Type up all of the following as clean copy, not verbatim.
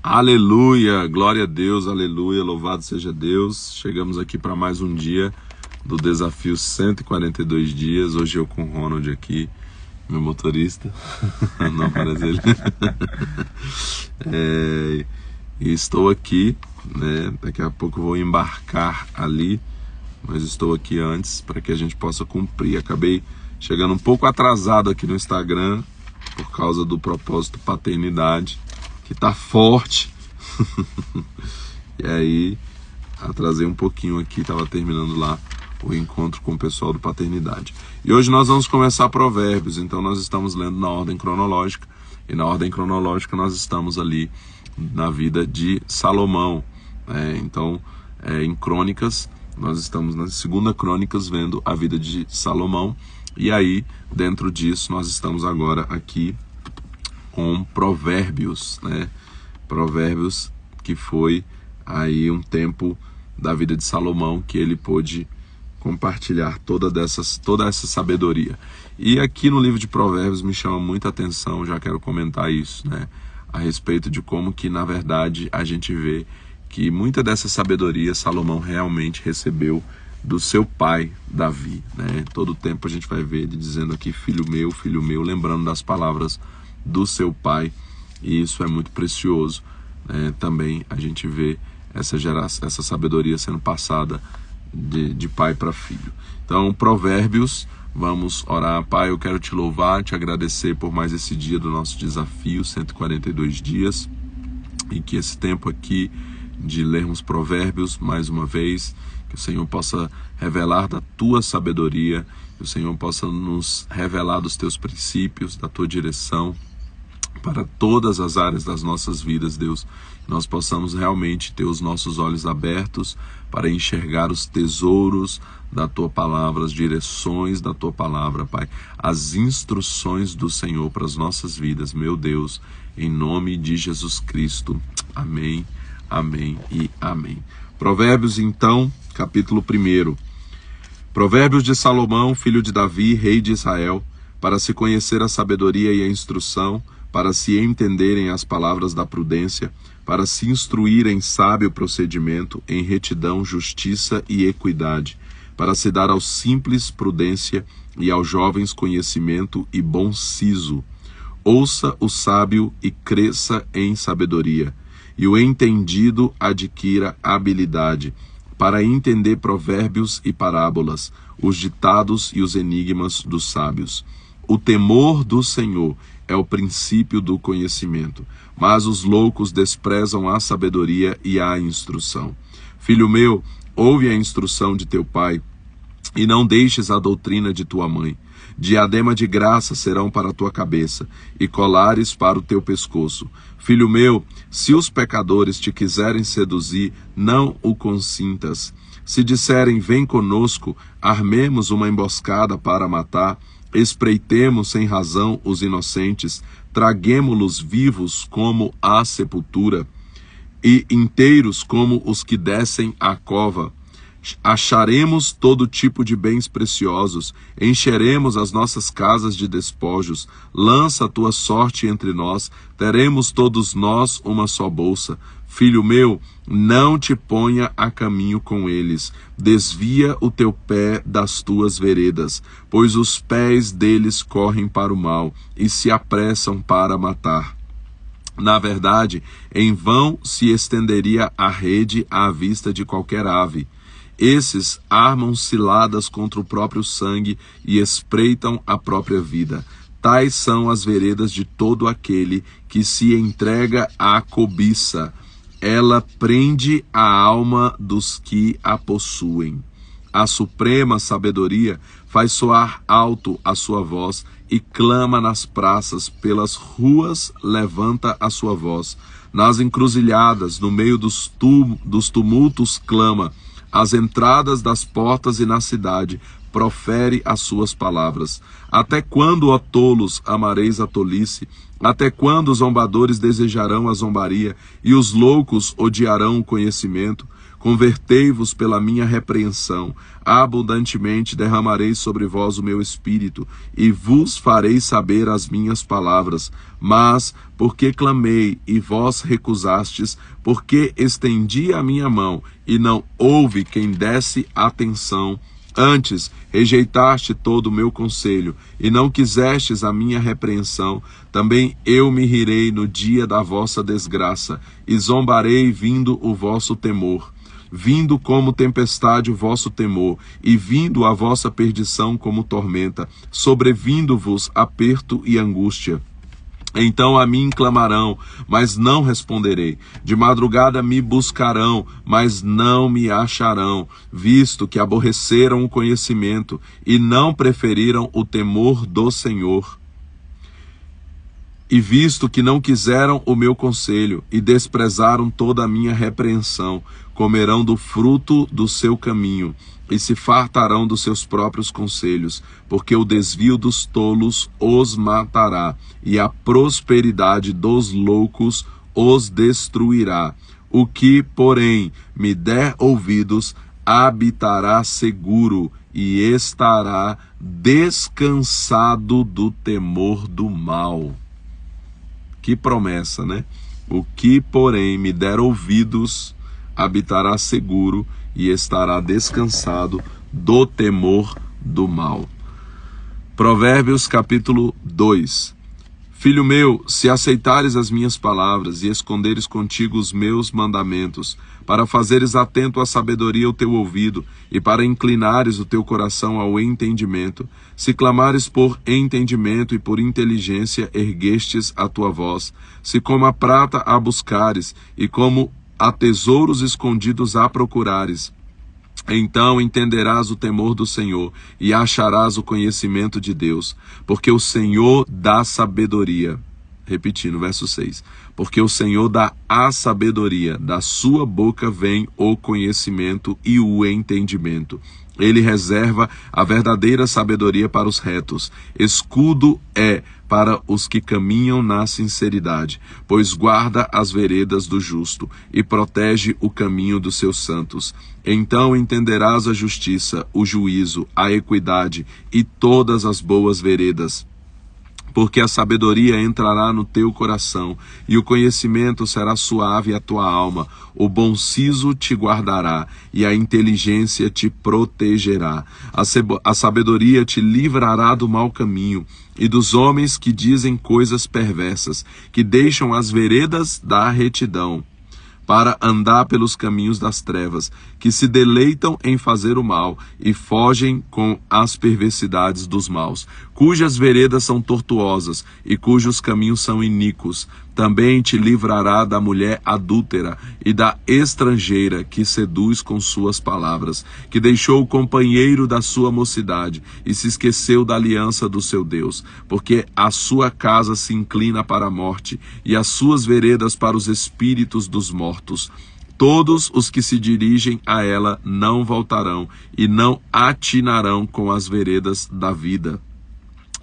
Aleluia, glória a Deus, aleluia, louvado seja Deus. Chegamos aqui para mais um dia do desafio 142 dias. Hoje eu com o Ronald aqui, meu motorista, não aparece ele. E estou aqui, né? Daqui a pouco eu vou embarcar ali, mas estou aqui antes para que a gente possa cumprir. Acabei chegando um pouco atrasado aqui no Instagram por causa do propósito paternidade, que tá forte. E aí atrasei um pouquinho aqui, estava terminando lá o encontro com o pessoal do paternidade. E hoje nós vamos começar Provérbios, então nós estamos lendo na ordem cronológica, e na ordem cronológica nós estamos ali na vida de Salomão, então em Crônicas, nós estamos na segunda Crônicas vendo a vida de Salomão, e aí dentro disso nós estamos agora aqui com Provérbios, né? Provérbios, que foi aí um tempo da vida de Salomão que ele pôde compartilhar toda essa sabedoria. E aqui no livro de Provérbios me chama muita atenção, já quero comentar isso, né? A respeito de como que na verdade a gente vê que muita dessa sabedoria Salomão realmente recebeu do seu pai Davi, né? Todo o tempo a gente vai ver ele dizendo aqui filho meu, lembrando das palavras do seu pai, e isso é muito precioso, né? Também a gente vê essa sabedoria sendo passada de pai para filho. Então, Provérbios, vamos orar. Pai, eu quero te louvar, te agradecer por mais esse dia do nosso desafio, 142 dias, e que esse tempo aqui de lermos Provérbios mais uma vez, que o Senhor possa revelar da tua sabedoria, que o Senhor possa nos revelar dos teus princípios, da tua direção, para todas as áreas das nossas vidas, Deus, nós possamos realmente ter os nossos olhos abertos para enxergar os tesouros da Tua Palavra, as direções da Tua Palavra, Pai, as instruções do Senhor para as nossas vidas, meu Deus, em nome de Jesus Cristo. Amém, amém e amém. Provérbios, então, capítulo 1. Provérbios de Salomão, filho de Davi, rei de Israel, para se conhecer a sabedoria e a instrução, para se entenderem as palavras da prudência, para se instruir em sábio procedimento, em retidão, justiça e equidade, para se dar aos simples prudência e aos jovens conhecimento e bom siso. Ouça o sábio e cresça em sabedoria, e o entendido adquira habilidade, para entender provérbios e parábolas, os ditados e os enigmas dos sábios. O temor do Senhor é o princípio do conhecimento, mas os loucos desprezam a sabedoria e a instrução. Filho meu, ouve a instrução de teu pai, e não deixes a doutrina de tua mãe. Diadema de graça serão para a tua cabeça, e colares para o teu pescoço. Filho meu, se os pecadores te quiserem seduzir, não o consintas. Se disserem, vem conosco, armemos uma emboscada para matar, espreitemos sem razão os inocentes, traguemo-los vivos como a sepultura, e inteiros como os que descem à cova. Acharemos todo tipo de bens preciosos, encheremos as nossas casas de despojos. Lança a tua sorte entre nós, teremos todos nós uma só bolsa. Filho meu, não te ponha a caminho com eles, desvia o teu pé das tuas veredas, pois os pés deles correm para o mal e se apressam para matar. Na verdade, em vão se estenderia a rede à vista de qualquer ave. Esses armam ciladas contra o próprio sangue e espreitam a própria vida. Tais são as veredas de todo aquele que se entrega à cobiça. Ela prende a alma dos que a possuem. A suprema sabedoria faz soar alto a sua voz e clama nas praças, pelas ruas levanta a sua voz. Nas encruzilhadas, no meio dos tumultos clama. Às entradas das portas e na cidade, profere as suas palavras. Até quando, ó tolos, amareis a tolice, Até quando os zombadores desejarão a zombaria e os loucos odiarão o conhecimento? Convertei-vos pela minha repreensão, abundantemente derramarei sobre vós o meu espírito, e vos farei saber as minhas palavras. Mas, porque clamei, e vós recusastes, porque estendi a minha mão, e não houve quem desse atenção. Antes, rejeitaste todo o meu conselho, e não quisestes a minha repreensão, também eu me rirei no dia da vossa desgraça, e zombarei vindo o vosso temor. Vindo como tempestade o vosso temor, e vindo a vossa perdição como tormenta, sobrevindo-vos aperto e angústia. Então a mim clamarão, mas não responderei. De madrugada me buscarão, mas não me acharão, visto que aborreceram o conhecimento e não preferiram o temor do Senhor. E visto que não quiseram o meu conselho e desprezaram toda a minha repreensão, comerão do fruto do seu caminho e se fartarão dos seus próprios conselhos, porque o desvio dos tolos os matará e a prosperidade dos loucos os destruirá. O que, porém, me der ouvidos, habitará seguro e estará descansado do temor do mal. Que promessa, né? O que, porém, me der ouvidos, habitará seguro e estará descansado do temor do mal. Provérbios capítulo 2. Filho meu, se aceitares as minhas palavras e esconderes contigo os meus mandamentos, para fazeres atento à sabedoria o teu ouvido e para inclinares o teu coração ao entendimento, se clamares por entendimento e por inteligência erguestes a tua voz, se como a prata a buscares e como a tesouros escondidos a procurares, então entenderás o temor do Senhor e acharás o conhecimento de Deus, porque o Senhor dá sabedoria. Repetindo, verso 6. Porque o Senhor dá a sabedoria, da sua boca vem o conhecimento e o entendimento. Ele reserva a verdadeira sabedoria para os retos. Escudo é para os que caminham na sinceridade, pois guarda as veredas do justo e protege o caminho dos seus santos. Então entenderás a justiça, o juízo, a equidade e todas as boas veredas. Porque a sabedoria entrará no teu coração, e o conhecimento será suave à tua alma. O bom siso te guardará, e a inteligência te protegerá. A sabedoria te livrará do mau caminho, e dos homens que dizem coisas perversas, que deixam as veredas da retidão, para andar pelos caminhos das trevas, que se deleitam em fazer o mal e fogem com as perversidades dos maus, cujas veredas são tortuosas e cujos caminhos são iníquos. Também te livrará da mulher adúltera e da estrangeira que seduz com suas palavras, que deixou o companheiro da sua mocidade e se esqueceu da aliança do seu Deus, porque a sua casa se inclina para a morte e as suas veredas para os espíritos dos mortos. Todos os que se dirigem a ela não voltarão e não atinarão com as veredas da vida.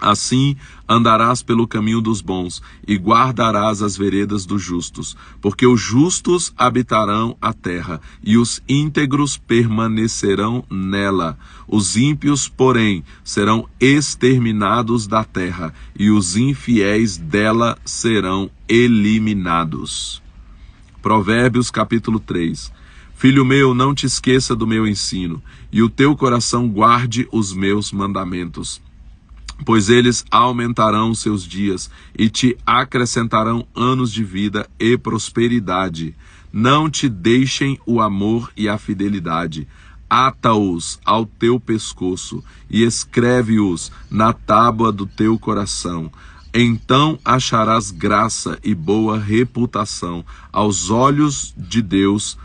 Assim andarás pelo caminho dos bons e guardarás as veredas dos justos, porque os justos habitarão a terra e os íntegros permanecerão nela. Os ímpios, porém, serão exterminados da terra e os infiéis dela serão eliminados. Provérbios capítulo 3. Filho meu, não te esqueça do meu ensino, e o teu coração guarde os meus mandamentos, pois eles aumentarão seus dias e te acrescentarão anos de vida e prosperidade. Não te deixem o amor e a fidelidade. Ata-os ao teu pescoço e escreve-os na tábua do teu coração. Então acharás graça e boa reputação aos olhos de Deus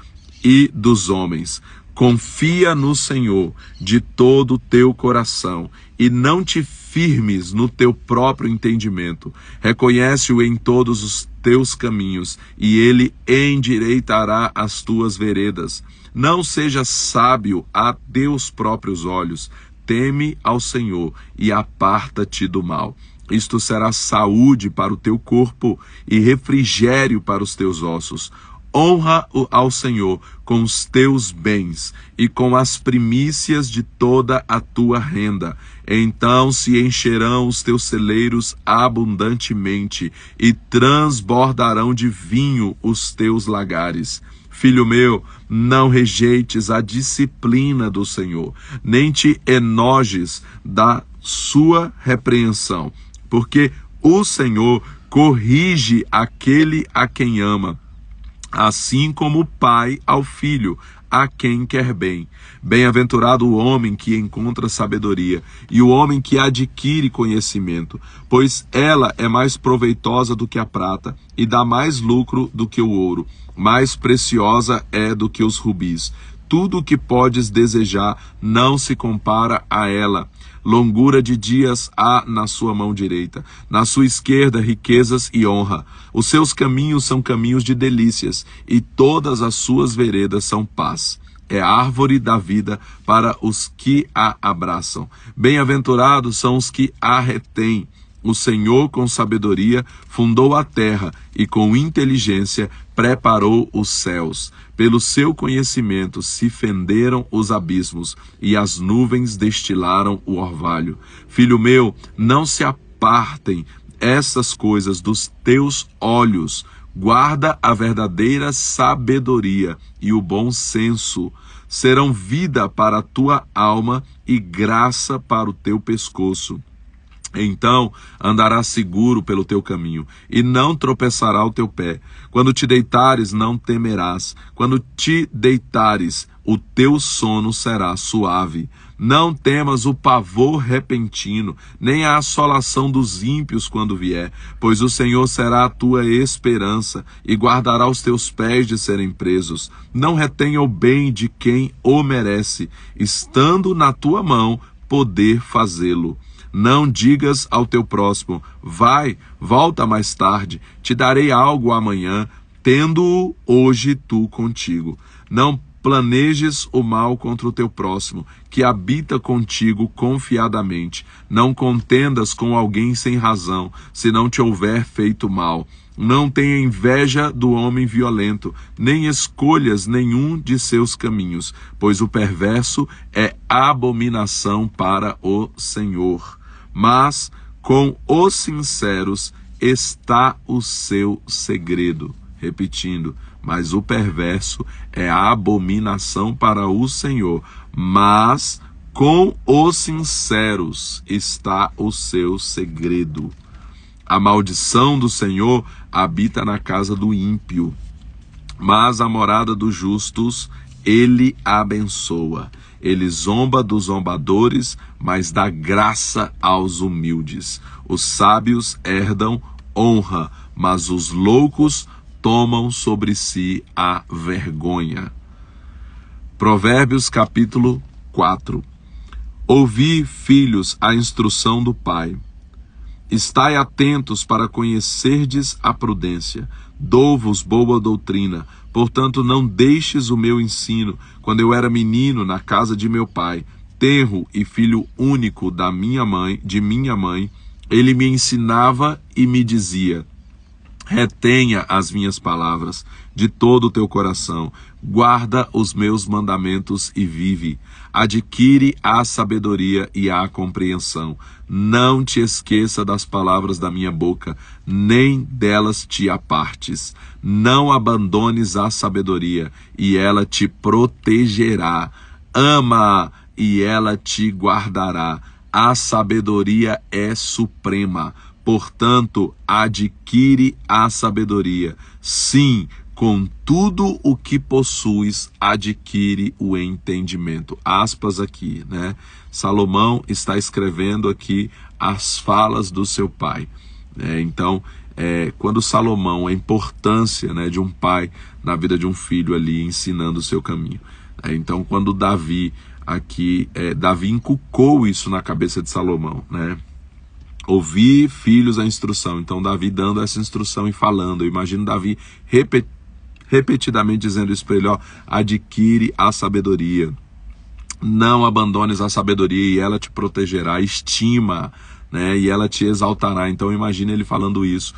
e dos homens. Confia no Senhor de todo o teu coração e não te firmes no teu próprio entendimento. Reconhece-o em todos os teus caminhos e ele endireitará as tuas veredas. Não sejas sábio a teus próprios olhos. Teme ao Senhor e aparta-te do mal. Isto será saúde para o teu corpo e refrigério para os teus ossos. Honra ao Senhor com os teus bens e com as primícias de toda a tua renda. Então se encherão os teus celeiros abundantemente e transbordarão de vinho os teus lagares. Filho meu, não rejeites a disciplina do Senhor, nem te enojes da sua repreensão, porque o Senhor corrige aquele a quem ama, assim como o pai ao filho, a quem quer bem. Bem-aventurado o homem que encontra sabedoria e o homem que adquire conhecimento, pois ela é mais proveitosa do que a prata e dá mais lucro do que o ouro. Mais preciosa é do que os rubis. Tudo o que podes desejar não se compara a ela. Longura de dias há na sua mão direita, na sua esquerda riquezas e honra. Os seus caminhos são caminhos de delícias, e todas as suas veredas são paz. É árvore da vida para os que a abraçam. Bem-aventurados são os que a retêm. O Senhor, com sabedoria, fundou a terra e com inteligência preparou os céus. Pelo seu conhecimento se fenderam os abismos e as nuvens destilaram o orvalho. Filho meu, não se apartem essas coisas dos teus olhos. Guarda a verdadeira sabedoria e o bom senso. Serão vida para a tua alma e graça para o teu pescoço. Então andarás seguro pelo teu caminho, e não tropeçará o teu pé. Quando te deitares, não temerás. Quando te deitares, o teu sono será suave. Não temas o pavor repentino, nem a assolação dos ímpios quando vier, pois o Senhor será a tua esperança, e guardará os teus pés de serem presos. Não retenha o bem de quem o merece, estando na tua mão poder fazê-lo. Não digas ao teu próximo, vai, volta mais tarde, te darei algo amanhã, tendo-o hoje tu contigo. Não planejes o mal contra o teu próximo, que habita contigo confiadamente. Não contendas com alguém sem razão, se não te houver feito mal. Não tenha inveja do homem violento, nem escolhas nenhum de seus caminhos, pois o perverso é abominação para o Senhor. Mas com os sinceros está o seu segredo. Repetindo, mas o perverso é abominação para o Senhor, mas com os sinceros está o seu segredo. A maldição do Senhor habita na casa do ímpio, mas a morada dos justos ele abençoa. Ele zomba dos zombadores, mas dá graça aos humildes. Os sábios herdam honra, mas os loucos tomam sobre si a vergonha. Provérbios capítulo 4. Ouvi, filhos, a instrução do pai. Estai atentos para conhecerdes a prudência. Dou-vos boa doutrina. Portanto, não deixes o meu ensino. Quando eu era menino na casa de meu pai, tenro e filho único de minha mãe, ele me ensinava e me dizia: retenha as minhas palavras de todo o teu coração, guarda os meus mandamentos e vive. Adquire a sabedoria e a compreensão. Não te esqueça das palavras da minha boca, nem delas te apartes. Não abandones a sabedoria, e ela te protegerá. Ama-a, e ela te guardará. A sabedoria é suprema. Portanto, adquire a sabedoria. Sim, com tudo o que possuis, adquire o entendimento. Aspas aqui, né? Salomão está escrevendo aqui as falas do seu pai. Então, quando Salomão, a importância, né, de um pai na vida de um filho ali, ensinando o seu caminho. Então, quando Davi Davi inculcou isso na cabeça de Salomão, né? Ouvi, filhos, a instrução. Então, Davi dando essa instrução e falando. Eu imagino Davi repetidamente dizendo isso para ele, adquire a sabedoria. Não abandones a sabedoria e ela te protegerá. Estima, né? E ela te exaltará. Então imagine ele falando isso.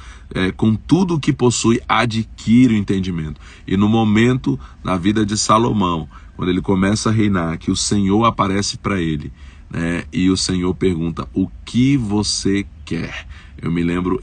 Com tudo o que possui, adquire o entendimento. E no momento, na vida de Salomão, quando ele começa a reinar, que o Senhor aparece para ele, né? E o Senhor pergunta: o que você quer?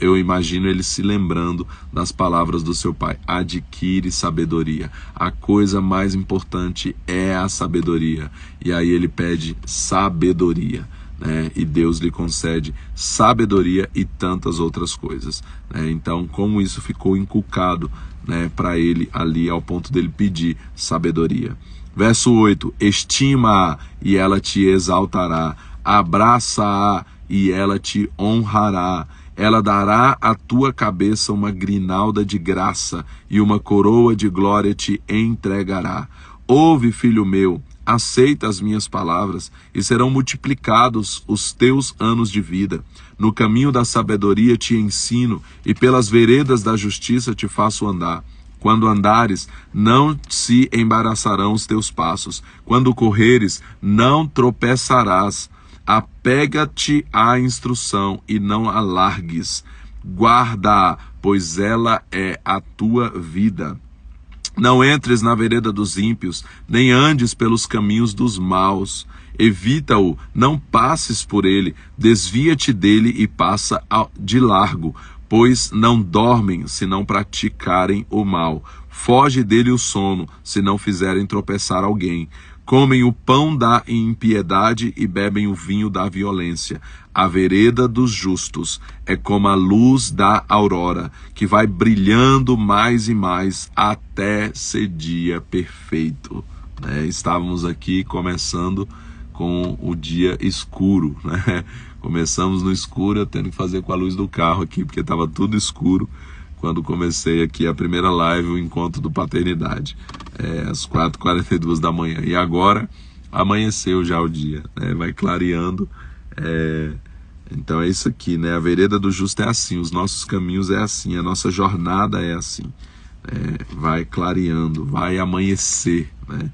Eu imagino ele se lembrando das palavras do seu pai: adquire sabedoria. A coisa mais importante é a sabedoria. E aí ele pede sabedoria, né? E Deus lhe concede sabedoria e tantas outras coisas, né? Então, como isso ficou inculcado, né, para ele ali, ao ponto dele pedir sabedoria. Verso 8: estima-a e ela te exaltará, abraça-a e ela te honrará. Ela dará à tua cabeça uma grinalda de graça e uma coroa de glória te entregará. Ouve, filho meu, aceita as minhas palavras e serão multiplicados os teus anos de vida. No caminho da sabedoria te ensino e pelas veredas da justiça te faço andar. Quando andares, não se embaraçarão os teus passos. Quando correres, não tropeçarás. Apega-te à instrução e não a largues. Guarda-a, pois ela é a tua vida. Não entres na vereda dos ímpios, nem andes pelos caminhos dos maus. Evita-o, não passes por ele. Desvia-te dele e passa de largo, pois não dormem se não praticarem o mal. Foge dele o sono, se não fizerem tropeçar alguém. Comem o pão da impiedade e bebem o vinho da violência. A vereda dos justos é como a luz da aurora, que vai brilhando mais e mais até ser dia perfeito. Estávamos aqui começando com o dia escuro, né? Começamos no escuro, eu tendo que fazer com a luz do carro aqui, porque estava tudo escuro quando comecei aqui a primeira live, o encontro do Paternidade, às 4h42 da manhã. E agora amanheceu já o dia, né? Vai clareando. Então é isso aqui, né? A vereda do justo é assim, os nossos caminhos é assim, a nossa jornada é assim. Vai clareando, vai amanhecer, né?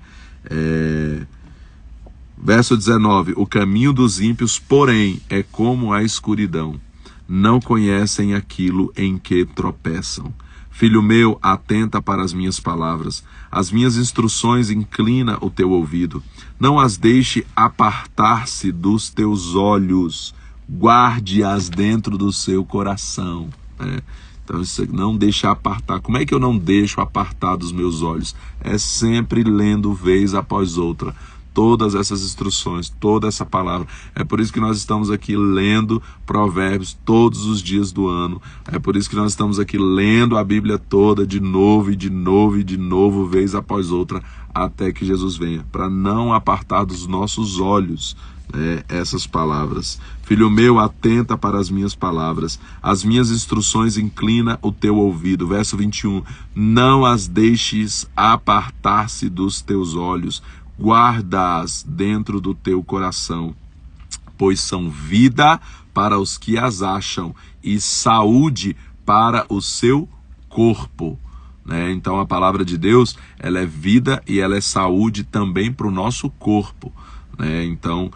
Verso 19: o caminho dos ímpios, porém, é como a escuridão. Não conhecem aquilo em que tropeçam. Filho meu, atenta para as minhas palavras. As minhas instruções inclina o teu ouvido. Não as deixe apartar-se dos teus olhos. Guarde-as dentro do seu coração. Então, isso não deixa apartar. Como é que eu não deixo apartar dos meus olhos? É sempre lendo vez após outra todas essas instruções, toda essa palavra. É por isso que nós estamos aqui lendo Provérbios todos os dias do ano. É por isso que nós estamos aqui lendo a Bíblia toda de novo e de novo e de novo, vez após outra, até que Jesus venha, para não apartar dos nossos olhos essas palavras. Filho meu, atenta para as minhas palavras, as minhas instruções inclina o teu ouvido. Verso 21, não as deixes apartar-se dos teus olhos, guarda-as dentro do teu coração, pois são vida para os que as acham e saúde para o seu corpo. Então a palavra de Deus, ela é vida e ela é saúde também para o nosso corpo. Então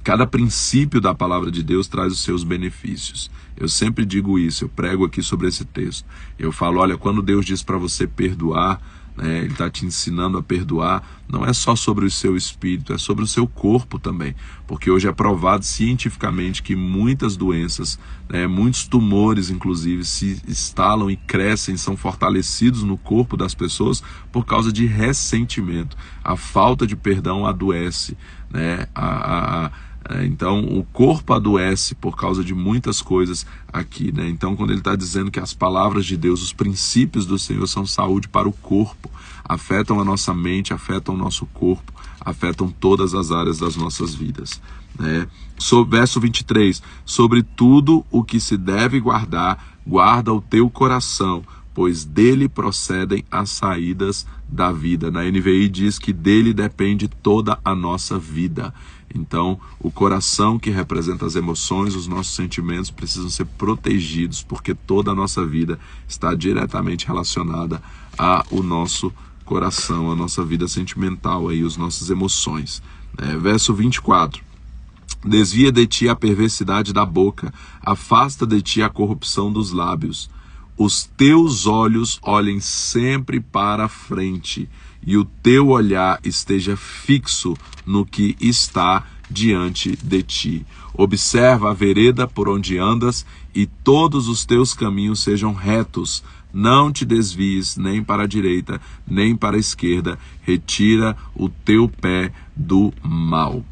cada princípio da palavra de Deus traz os seus benefícios. Eu sempre digo isso, eu prego aqui sobre esse texto. Eu falo, olha, quando Deus diz para você perdoar, Ele está te ensinando a perdoar, não é só sobre o seu espírito, é sobre o seu corpo também, porque hoje é provado cientificamente que muitas doenças, muitos tumores inclusive, se instalam e crescem, são fortalecidos no corpo das pessoas por causa de ressentimento. A falta de perdão adoece, então o corpo adoece por causa de muitas coisas aqui, Então quando ele está dizendo que as palavras de Deus, os princípios do Senhor são saúde para o corpo, afetam a nossa mente, afetam o nosso corpo, afetam todas as áreas das nossas vidas, Verso 23, sobre tudo o que se deve guardar, guarda o teu coração, pois dele procedem as saídas da vida. Na NVI diz que dele depende toda a nossa vida. Então, o coração, que representa as emoções, os nossos sentimentos, precisam ser protegidos, porque toda a nossa vida está diretamente relacionada ao nosso coração, a nossa vida sentimental, as nossas emoções. Verso 24, Desvia de ti a perversidade da boca, afasta de ti a corrupção dos lábios. Os teus olhos olhem sempre para a frente, e o teu olhar esteja fixo no que está diante de ti. Observa a vereda por onde andas, e todos os teus caminhos sejam retos. Não te desvies nem para a direita, nem para a esquerda. Retira o teu pé do mal.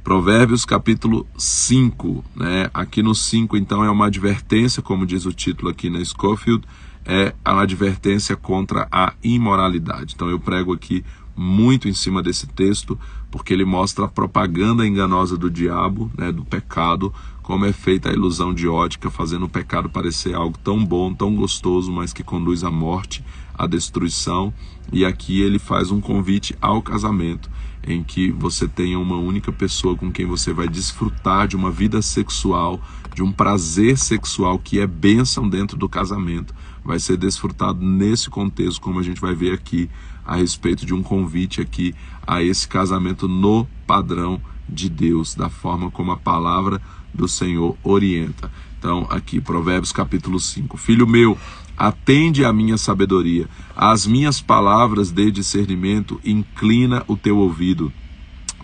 Provérbios capítulo 5, né? Aqui no 5, então, é uma advertência, como diz o título aqui na Scofield, é uma advertência contra a imoralidade. Então eu prego aqui muito em cima desse texto, porque ele mostra a propaganda enganosa do diabo, né, do pecado, como é feita a ilusão de ótica, fazendo o pecado parecer algo tão bom, tão gostoso, mas que conduz à morte, à destruição. E aqui ele faz um convite ao casamento, em que você tenha uma única pessoa com quem você vai desfrutar de uma vida sexual, de um prazer sexual que é bênção dentro do casamento. Vai ser desfrutado nesse contexto, como a gente vai ver aqui, a respeito de um convite aqui a esse casamento no padrão de Deus, da forma como a palavra do Senhor orienta. Então, aqui, Provérbios capítulo 5. Filho meu, atende à minha sabedoria, às minhas palavras de discernimento, inclina o teu ouvido,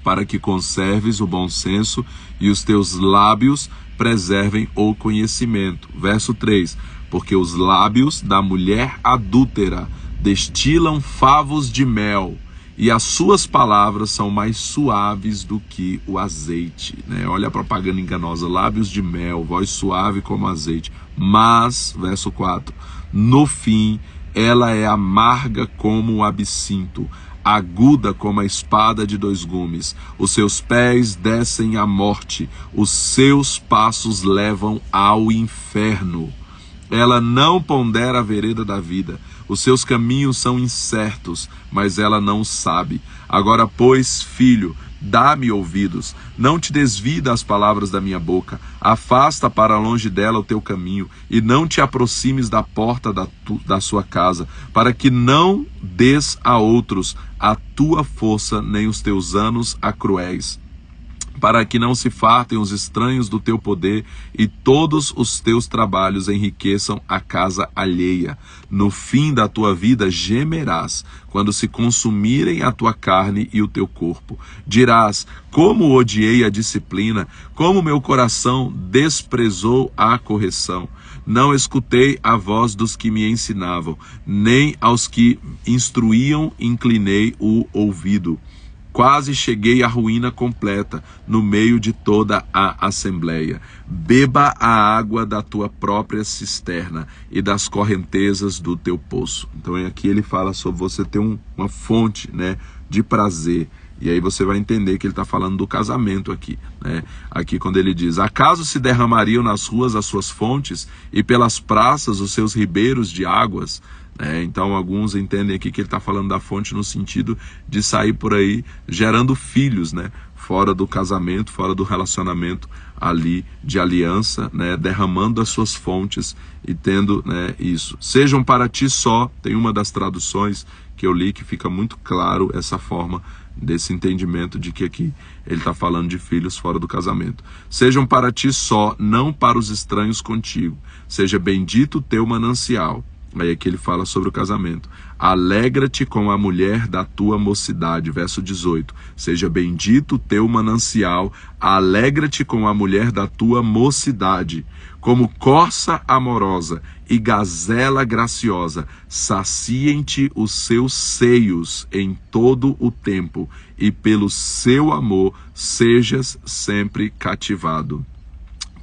para que conserves o bom senso e os teus lábios preservem o conhecimento. Verso 3. Porque os lábios da mulher adúltera destilam favos de mel, e as suas palavras são mais suaves do que o azeite, né? Olha a propaganda enganosa, lábios de mel, voz suave como azeite. Mas, verso 4, no fim, ela é amarga como o absinto, aguda como a espada de dois gumes. Os seus pés descem à morte, os seus passos levam ao inferno. Ela não pondera a vereda da vida. Os seus caminhos são incertos, mas ela não sabe. Agora, pois, filho, dá-me ouvidos. Não te desvie das palavras da minha boca. Afasta para longe dela o teu caminho, e não te aproximes da porta da sua casa, para que não des a outros a tua força, nem os teus anos a cruéis. Para que não se fartem os estranhos do teu poder, e todos os teus trabalhos enriqueçam a casa alheia. No fim da tua vida gemerás, quando se consumirem a tua carne e o teu corpo. Dirás, como odiei a disciplina, como meu coração desprezou a correção. Não escutei a voz dos que me ensinavam, nem aos que instruíam inclinei o ouvido. Quase cheguei à ruína completa, no meio de toda a assembleia. Beba a água da tua própria cisterna e das correntezas do teu poço. Então aqui ele fala sobre você ter uma fonte, né, de prazer. E aí você vai entender que ele está falando do casamento aqui, né? Aqui quando ele diz, acaso se derramariam nas ruas as suas fontes e pelas praças os seus ribeiros de águas? Então alguns entendem aqui que ele está falando da fonte no sentido de sair por aí gerando filhos, né? Fora do casamento, fora do relacionamento ali de aliança, né? Derramando as suas fontes e tendo, né, isso. Sejam para ti só, tem uma das traduções que eu li que fica muito claro essa forma desse entendimento de que aqui ele está falando de filhos fora do casamento. Sejam para ti só, não para os estranhos contigo. Seja bendito o teu manancial. Aí aqui ele fala sobre o casamento. Alegra-te com a mulher da tua mocidade. Verso 18. Seja bendito o teu manancial. Alegra-te com a mulher da tua mocidade. Como corça amorosa e gazela graciosa, saciem-te os seus seios em todo o tempo, e pelo seu amor sejas sempre cativado.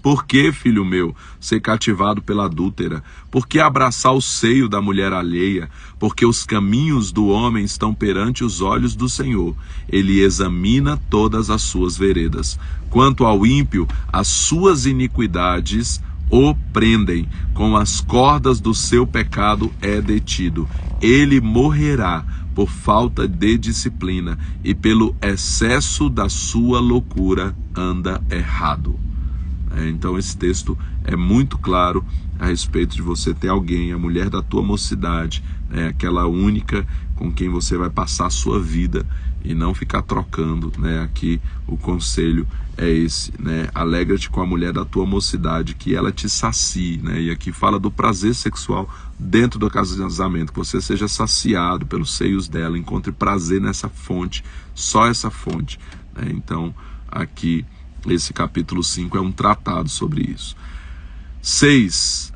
Por que, filho meu, ser cativado pela adúltera? Por que abraçar o seio da mulher alheia? Porque os caminhos do homem estão perante os olhos do Senhor. Ele examina todas as suas veredas. Quanto ao ímpio, as suas iniquidades o prendem. Com as cordas do seu pecado é detido. Ele morrerá por falta de disciplina, e pelo excesso da sua loucura anda errado. Então esse texto é muito claro a respeito de você ter alguém, a mulher da tua mocidade, aquela única com quem você vai passar a sua vida e não ficar trocando, Aqui o conselho é esse, Alegra-te com a mulher da tua mocidade, que ela te sacie, E aqui fala do prazer sexual dentro do casamento, que você seja saciado pelos seios dela, encontre prazer nessa fonte, só essa fonte, Então aqui esse capítulo 5 é um tratado sobre isso. 6,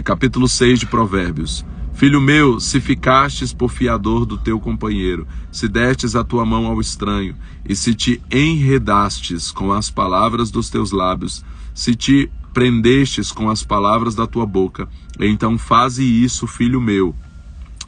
capítulo 6 de Provérbios. Filho meu, se ficastes por fiador do teu companheiro, se destes a tua mão ao estranho, e se te enredastes com as palavras dos teus lábios, se te prendestes com as palavras da tua boca, então faze isso, filho meu,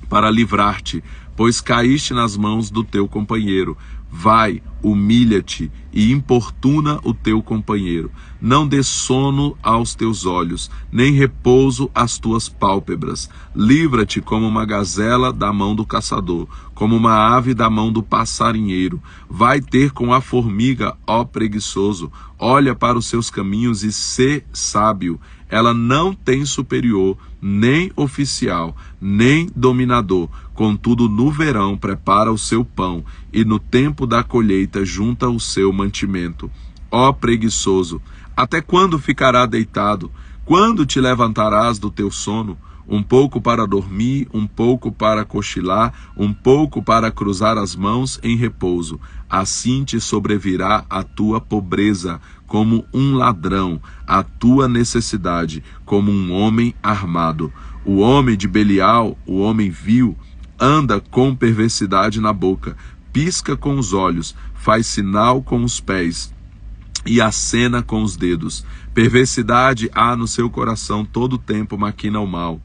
para livrar-te, pois caíste nas mãos do teu companheiro. Vai, humilha-te e importuna o teu companheiro. Não dê sono aos teus olhos, nem repouso às tuas pálpebras. Livra-te como uma gazela da mão do caçador, como uma ave da mão do passarinheiro. Vai ter com a formiga, ó preguiçoso. Olha para os seus caminhos e sê sábio. Ela não tem superior, nem oficial, nem dominador. Contudo, no verão prepara o seu pão, e no tempo da colheita junta o seu mantimento. Ó preguiçoso, até quando ficará deitado? Quando te levantarás do teu sono? Um pouco para dormir, um pouco para cochilar, um pouco para cruzar as mãos em repouso. Assim te sobrevirá a tua pobreza, como um ladrão, a tua necessidade, como um homem armado. O homem de Belial, o homem vil, anda com perversidade na boca, pisca com os olhos, faz sinal com os pés e acena com os dedos. Perversidade há no seu coração, todo o tempo maquina o mal.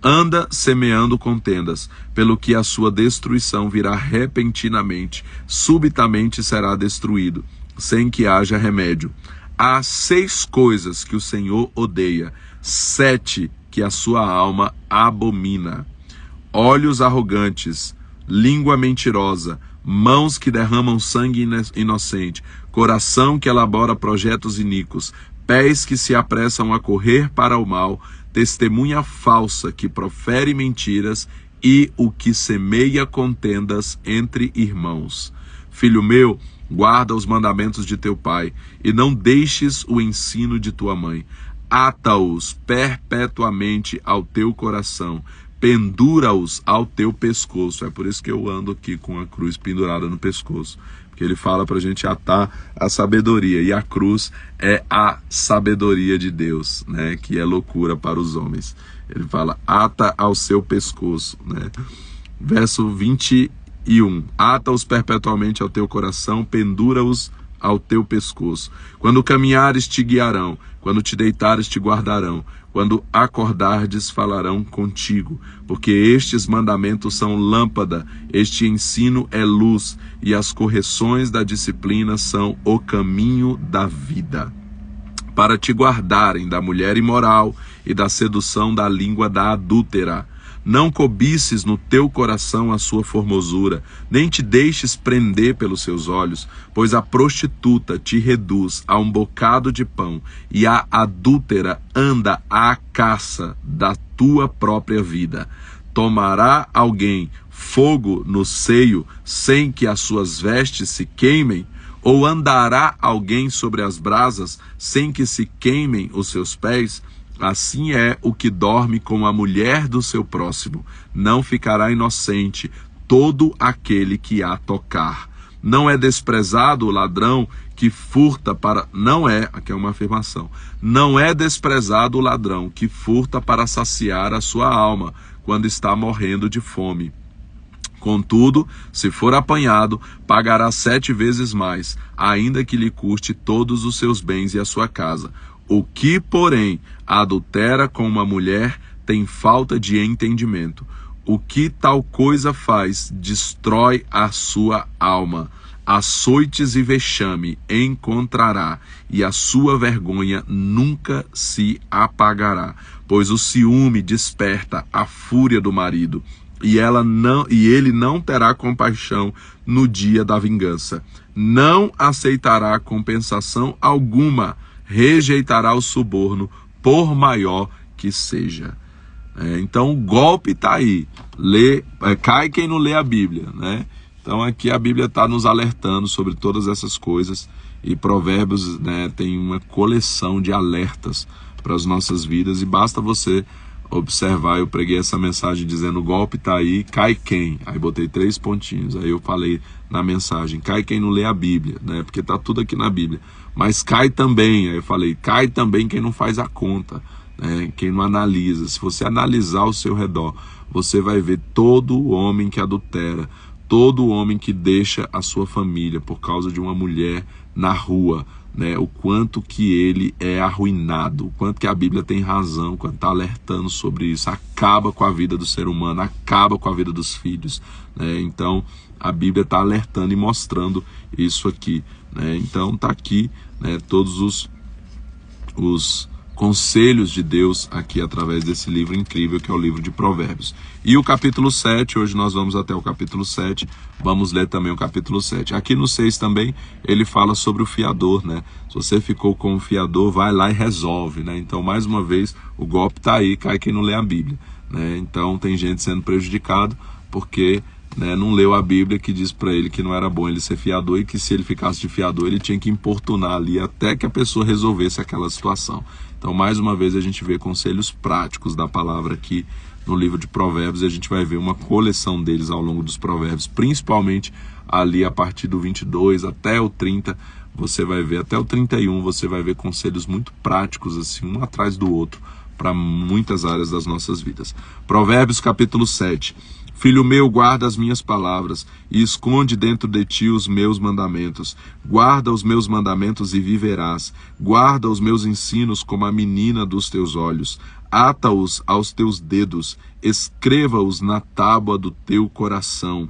Anda semeando contendas, pelo que a sua destruição virá repentinamente, subitamente será destruído, sem que haja remédio. Há 6 coisas que o Senhor odeia, 7 que a sua alma abomina: olhos arrogantes, língua mentirosa, mãos que derramam sangue inocente, coração que elabora projetos iníquos, pés que se apressam a correr para o mal, testemunha falsa que profere mentiras e o que semeia contendas entre irmãos. Filho meu, guarda os mandamentos de teu pai e não deixes o ensino de tua mãe. Ata-os perpetuamente ao teu coração, pendura-os ao teu pescoço. É por isso que eu ando aqui com a cruz pendurada no pescoço, porque ele fala para a gente atar a sabedoria, e a cruz é a sabedoria de Deus, que é loucura para os homens. Ele fala, ata ao seu pescoço, Verso 21, ata-os perpetuamente ao teu coração, pendura-os ao teu pescoço. Quando caminhares te guiarão, quando te deitares te guardarão, quando acordardes falarão contigo, porque estes mandamentos são lâmpada, este ensino é luz, e as correções da disciplina são o caminho da vida, para te guardarem da mulher imoral e da sedução da língua da adúltera. Não cobices no teu coração a sua formosura, nem te deixes prender pelos seus olhos, pois a prostituta te reduz a um bocado de pão, e a adúltera anda à caça da tua própria vida. Tomará alguém fogo no seio sem que as suas vestes se queimem? Ou andará alguém sobre as brasas sem que se queimem os seus pés? Assim é o que dorme com a mulher do seu próximo, não ficará inocente todo aquele que a tocar. Não é desprezado o ladrão que furta para... aqui é uma afirmação. Não é desprezado o ladrão que furta para saciar a sua alma, quando está morrendo de fome. Contudo, se for apanhado, pagará 7 vezes mais, ainda que lhe custe todos os seus bens e a sua casa. O que, porém, adultera com uma mulher tem falta de entendimento. O que tal coisa faz, destrói a sua alma. Açoites e vexame encontrará, e a sua vergonha nunca se apagará. Pois o ciúme desperta a fúria do marido, e ele não terá compaixão no dia da vingança. Não aceitará compensação alguma, rejeitará o suborno, por maior que seja. Então o golpe está aí. Cai quem não lê a Bíblia, né? Então aqui a Bíblia está nos alertando sobre todas essas coisas, e Provérbios, né, tem uma coleção de alertas para as nossas vidas, e basta você observar. Eu preguei essa mensagem dizendo: o golpe está aí, cai quem? Aí botei 3 pontinhos, aí eu falei na mensagem: cai quem não lê a Bíblia, né? Porque está tudo aqui na Bíblia, mas cai também, aí eu falei, cai também quem não faz a conta, né? Quem não analisa. Se você analisar ao seu redor, você vai ver todo homem que adultera, todo homem que deixa a sua família por causa de uma mulher na rua, né? O quanto que ele é arruinado, o quanto que a Bíblia tem razão quando está alertando sobre isso. Acaba com a vida do ser humano, acaba com a vida dos filhos, né? Então a Bíblia está alertando e mostrando isso aqui, né? Então está aqui, né, todos os conselhos de Deus aqui através desse livro incrível que é o livro de Provérbios. E o capítulo 7, hoje nós vamos até o capítulo 7, vamos ler também o capítulo 7. Aqui no 6 também ele fala sobre o fiador, né? Se você ficou com o fiador, vai lá e resolve, né? Então, mais uma vez, o golpe está aí, cai quem não lê a Bíblia, né? Então tem gente sendo prejudicado porque, né, não leu a Bíblia, que diz para ele que não era bom ele ser fiador, e que se ele ficasse de fiador ele tinha que importunar ali até que a pessoa resolvesse aquela situação. Então, mais uma vez, a gente vê conselhos práticos da palavra aqui no livro de Provérbios, e a gente vai ver uma coleção deles ao longo dos Provérbios, principalmente ali a partir do 22 até o 30, você vai ver, até o 31, você vai ver conselhos muito práticos, assim, um atrás do outro, para muitas áreas das nossas vidas. Provérbios capítulo 7. Filho meu, guarda as minhas palavras e esconde dentro de ti os meus mandamentos. Guarda os meus mandamentos e viverás. Guarda os meus ensinos como a menina dos teus olhos. Ata-os aos teus dedos, escreva-os na tábua do teu coração.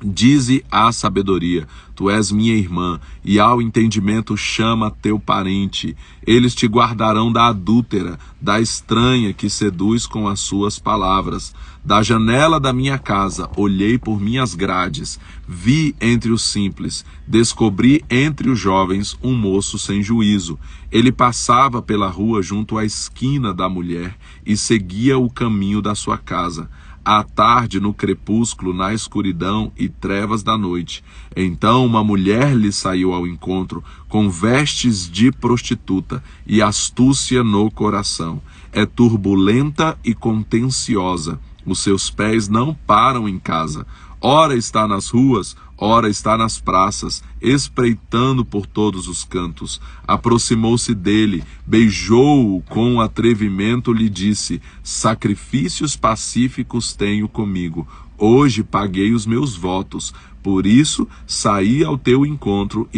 Dize à sabedoria: tu és minha irmã, e ao entendimento chama teu parente. Eles te guardarão da adúltera, da estranha que seduz com as suas palavras. Da janela da minha casa olhei por minhas grades, vi entre os simples, descobri entre os jovens um moço sem juízo. Ele passava pela rua junto à esquina da mulher e seguia o caminho da sua casa. À tarde, no crepúsculo, na escuridão e trevas da noite. Então uma mulher lhe saiu ao encontro, com vestes de prostituta e astúcia no coração. É turbulenta e contenciosa. Os seus pés não param em casa. Ora está nas ruas, ora está nas praças, espreitando por todos os cantos. Aproximou-se dele, beijou-o com atrevimento, lhe disse: sacrifícios pacíficos tenho comigo. Hoje paguei os meus votos. Por isso saí ao teu encontro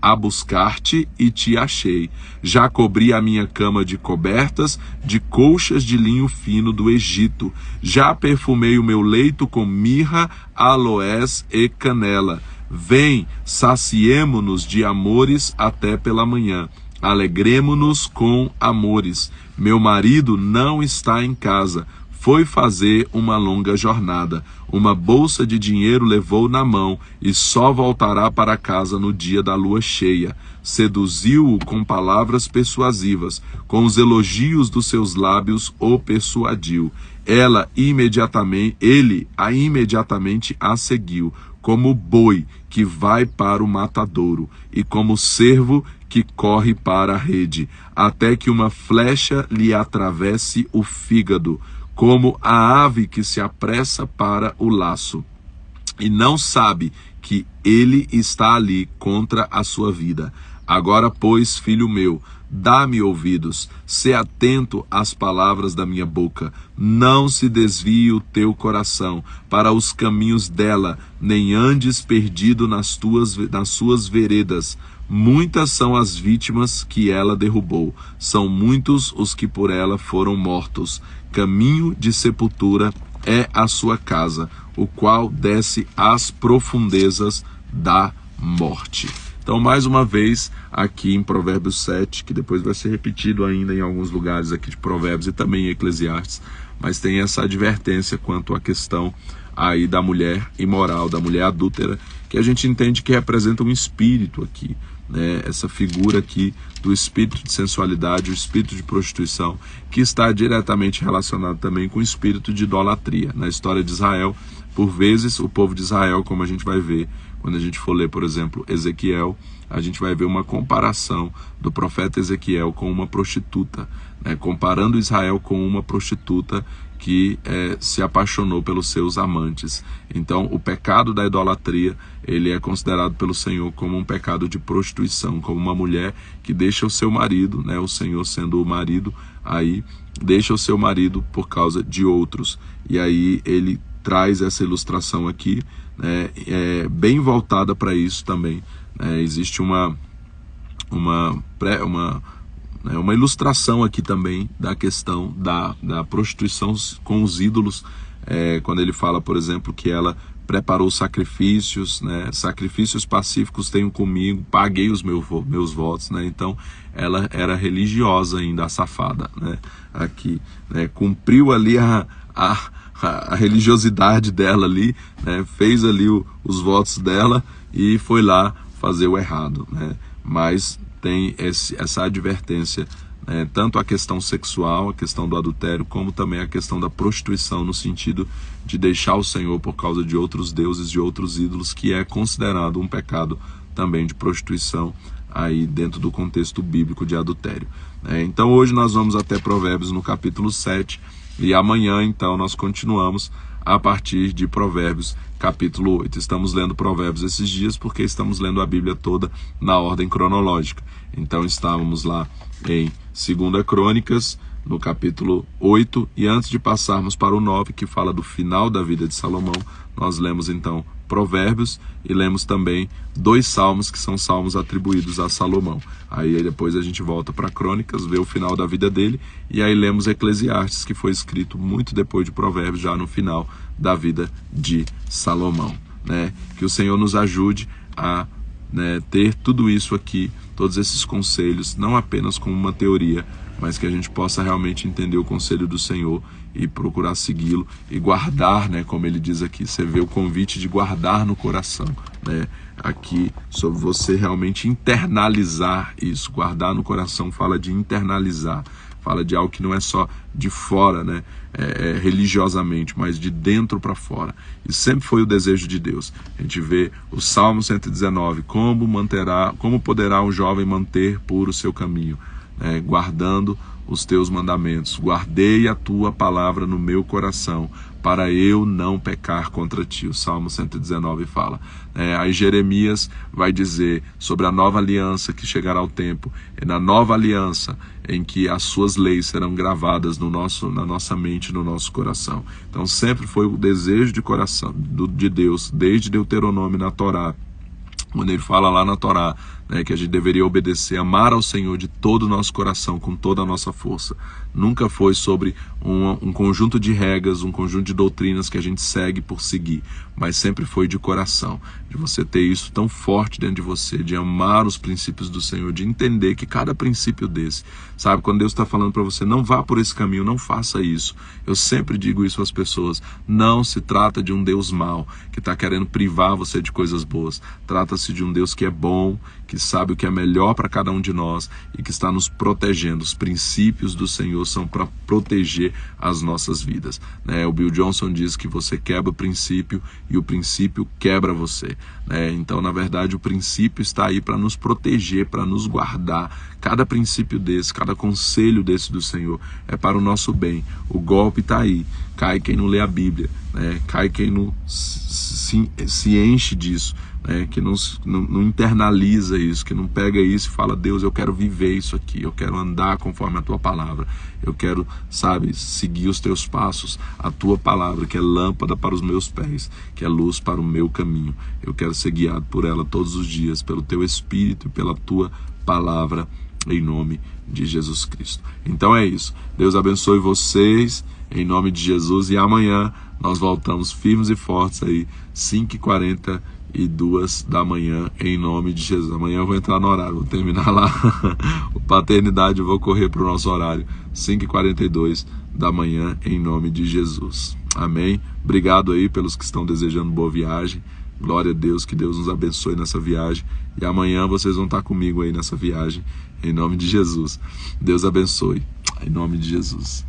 a buscar-te e te achei. Já cobri a minha cama de cobertas, de colchas de linho fino do Egito. Já perfumei o meu leito com mirra, aloés e canela. Vem, saciemo-nos de amores até pela manhã. Alegremo-nos com amores. Meu marido não está em casa. Foi fazer uma longa jornada. Uma bolsa de dinheiro levou na mão e só voltará para casa no dia da lua cheia. Seduziu-o com palavras persuasivas, com os elogios dos seus lábios o persuadiu. Ele imediatamente a seguiu, como boi que vai para o matadouro e como cervo que corre para a rede, até que uma flecha lhe atravesse o fígado, como a ave que se apressa para o laço, e não sabe que ele está ali contra a sua vida. Agora, pois, filho meu, dá-me ouvidos, sê atento às palavras da minha boca, não se desvie o teu coração para os caminhos dela, nem andes perdido nas suas veredas. Muitas são as vítimas que ela derrubou, são muitos os que por ela foram mortos. Caminho de sepultura é a sua casa, o qual desce às profundezas da morte. Então, mais uma vez, aqui em Provérbios 7, que depois vai ser repetido ainda em alguns lugares aqui de Provérbios e também em Eclesiastes, mas tem essa advertência quanto à questão aí da mulher imoral, da mulher adúltera, que a gente entende que representa um espírito aqui, né, essa figura aqui do espírito de sensualidade, o espírito de prostituição, que está diretamente relacionado também com o espírito de idolatria. Na história de Israel, por vezes, o povo de Israel, como a gente vai ver, quando a gente for ler, por exemplo, Ezequiel, a gente vai ver uma comparação do profeta Ezequiel com uma prostituta, né, comparando Israel com uma prostituta que se apaixonou pelos seus amantes. Então, o pecado da idolatria, ele é considerado pelo Senhor como um pecado de prostituição, como uma mulher que deixa o seu marido, né, o Senhor sendo o marido, aí deixa o seu marido por causa de outros. E aí ele traz essa ilustração aqui, né, bem voltada para isso também. Existe uma ilustração aqui também da questão da prostituição com os ídolos, quando ele fala, por exemplo, que ela preparou sacrifícios, né, sacrifícios pacíficos tenho comigo, paguei os meus votos, né, então ela era religiosa ainda, a safada, né, aqui, né, cumpriu ali a religiosidade dela ali, né, fez ali os votos dela e foi lá fazer o errado, né, mas tem essa advertência, né, tanto a questão sexual, a questão do adultério, como também a questão da prostituição, no sentido de deixar o Senhor por causa de outros deuses, de outros ídolos, que é considerado um pecado também de prostituição, aí dentro do contexto bíblico de adultério. Então hoje nós vamos até Provérbios no capítulo 7, e amanhã então nós continuamos a partir de Provérbios capítulo 8. Estamos lendo Provérbios esses dias porque estamos lendo a Bíblia toda na ordem cronológica. Então estávamos lá em 2 Crônicas, no capítulo 8, e antes de passarmos para o 9, que fala do final da vida de Salomão, nós lemos então Provérbios e lemos também 2 salmos, que são salmos atribuídos a Salomão. Aí depois a gente volta para Crônicas, vê o final da vida dele, e aí lemos Eclesiastes, que foi escrito muito depois de Provérbios, já no final da vida de Salomão, né? Que o Senhor nos ajude a, né, ter tudo isso aqui, todos esses conselhos, não apenas como uma teoria, mas que a gente possa realmente entender o conselho do Senhor e procurar segui-lo e guardar, né, como ele diz aqui, você vê o convite de guardar no coração, né, aqui sobre você realmente internalizar isso. Guardar no coração fala de internalizar, fala de algo que não é só de fora, né, religiosamente, mas de dentro para fora. E sempre foi o desejo de Deus. A gente vê o Salmo 119, como poderá um jovem manter puro o seu caminho? Guardando os teus mandamentos. Guardei a tua palavra no meu coração, para eu não pecar contra ti. O Salmo 119 fala. Aí Jeremias vai dizer sobre a nova aliança que chegará o tempo, na nova aliança em que as suas leis serão gravadas na nossa mente, no nosso coração. Então sempre foi o desejo de coração de Deus, desde Deuteronômio na Torá, quando ele fala lá na Torá, né, que a gente deveria obedecer, amar ao Senhor de todo o nosso coração, com toda a nossa força. Nunca foi sobre um conjunto de regras, um conjunto de doutrinas que a gente segue por seguir, mas sempre foi de coração, de você ter isso tão forte dentro de você, de amar os princípios do Senhor, de entender que cada princípio desse, sabe, quando Deus está falando para você, não vá por esse caminho, não faça isso. Eu sempre digo isso às pessoas, não se trata de um Deus mau, que está querendo privar você de coisas boas. Trata-se de um Deus que é bom, que sabe o que é melhor para cada um de nós e que está nos protegendo. Os princípios do Senhor são para proteger as nossas vidas, né? O Bill Johnson diz que você quebra o princípio e o princípio quebra você, né? Então, na verdade, o princípio está aí para nos proteger, para nos guardar. Cada princípio desse, cada conselho desse do Senhor é para o nosso bem. O golpe está aí. Cai quem não lê a Bíblia, né? Cai quem não se enche disso, né? Que não internaliza isso, que não pega isso e fala, Deus, eu quero viver isso aqui, eu quero andar conforme a tua palavra, eu quero, sabe, seguir os teus passos, a tua palavra, que é lâmpada para os meus pés, que é luz para o meu caminho. Eu quero ser guiado por ela todos os dias, pelo teu Espírito e pela tua palavra, em nome de Jesus Cristo. Então é isso. Deus abençoe vocês, em nome de Jesus, e amanhã nós voltamos firmes e fortes aí, 5h42 da manhã, em nome de Jesus. Amanhã eu vou entrar no horário, vou terminar lá o paternidade, eu vou correr para o nosso horário, 5h42 da manhã, em nome de Jesus. Amém? Obrigado aí pelos que estão desejando boa viagem, Glória a Deus, que Deus nos abençoe nessa viagem. E amanhã vocês vão estar comigo aí nessa viagem, em nome de Jesus. Deus abençoe, em nome de Jesus.